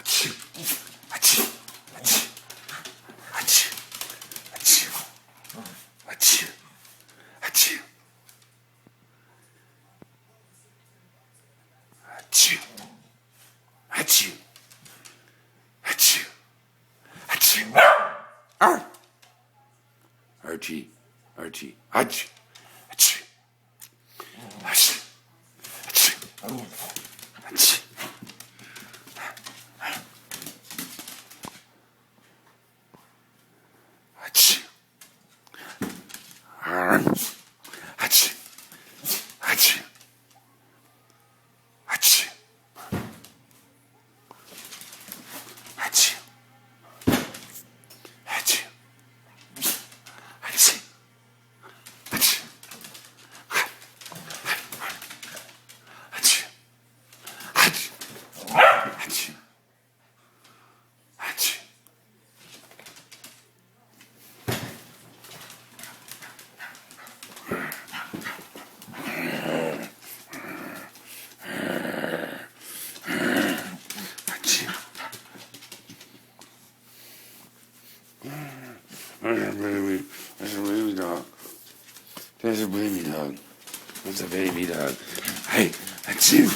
아치, 아치, 아치, 아치, 아치, 아치, 아치, 아치, 아치, 아치, 아치, 아, 아치, 아치, 아치, 아치, 아치, 아치, 아치. 아치, 아치, 아치, 아치, 아치, 아치, 아치, 아치, 아치, 아치, 아치, 아치. 아치. That's a baby dog. That's a baby dog. That's a baby dog. Hey, that's you.